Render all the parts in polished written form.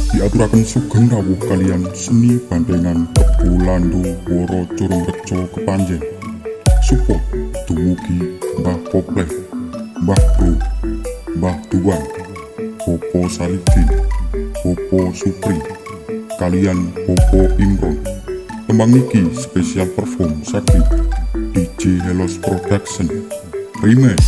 Diaturaken sugeng rawuh kalian seni bandengan Tebu Landu Woro Curung Rejo Kepanjen. Support dumugi Mbah Popleh, Mbah Bro, Mbah Duan, Popo Salidin, Popo Supri, kalian Popo Imron. Tembang iki spesial perform saking DJ Helos Production Remix.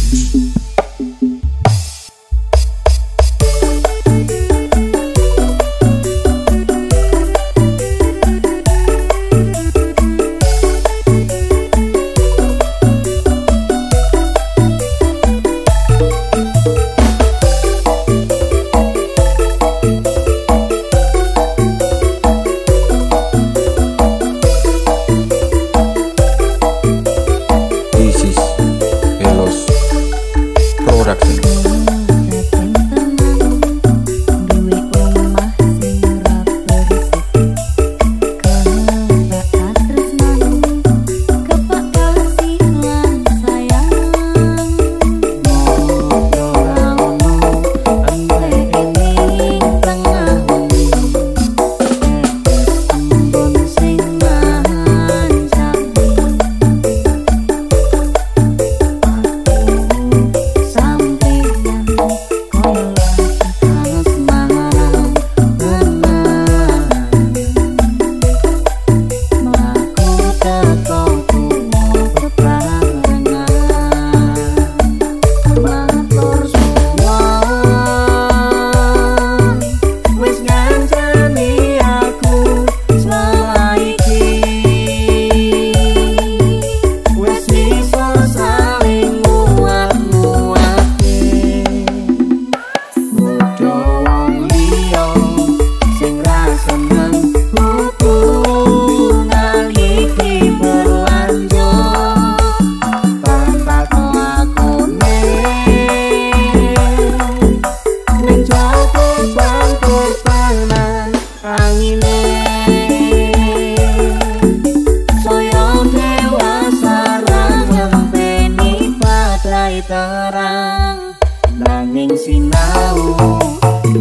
Terang nanging sinau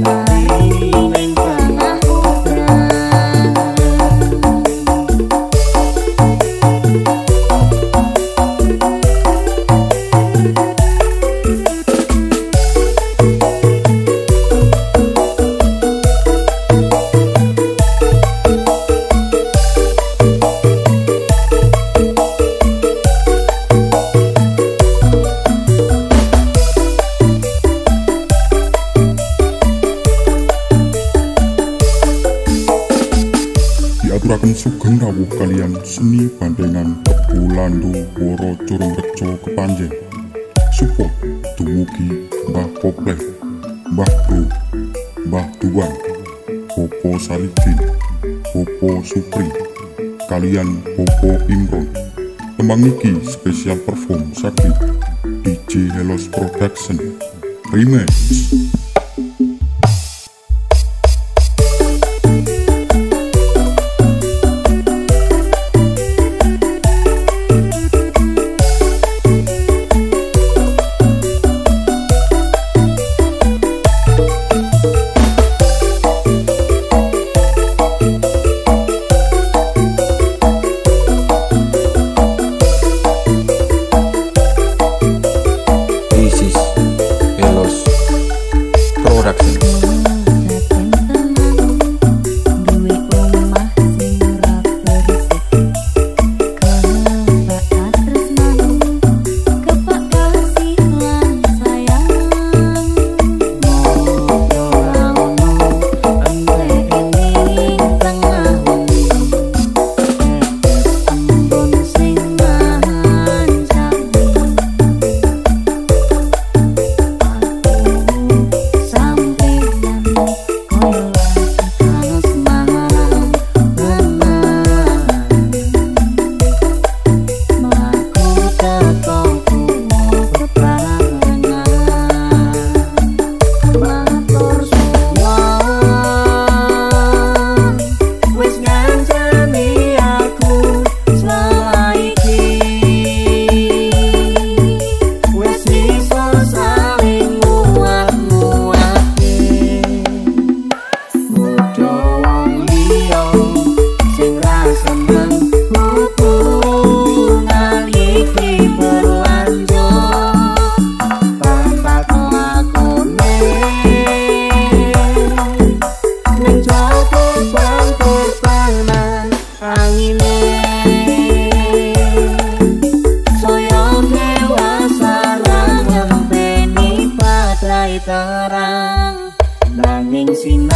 lari ning tengah udan. Diaturaken sugeng rawuh kalian seni bandengan Tebu Landu Woro Curung Rejo Kepanjen. Support dumugi Mbah Popleh, Mbah Bro, Mbah Duan, Popo Salidin, Popo Supri, kalian Popo Imron. Tembang iki spesial perform saking DJ Helos Production Remix.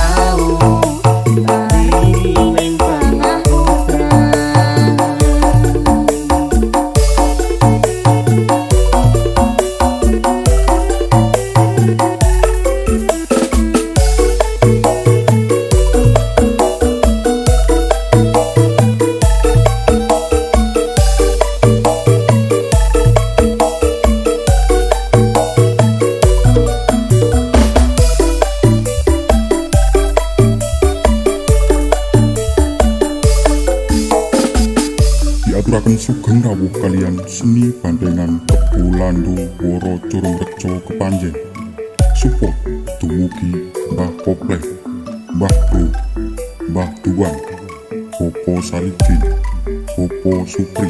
sinau mari ning tengah hutan. Diaturaken sugeng rawuh kalian seni bandengan Kebulandu Woro Curung Rejo Kepanjen. Support dumugi Mbah Popleh, Mbah Bro, Mbah Duan, Popo Salidin, Popo Supri,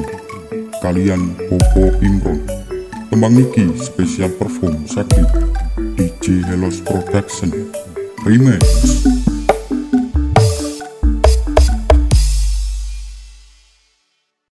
kalian Popo Imron. Tembang niki spesial perform saking DJ Hellos Production Remix.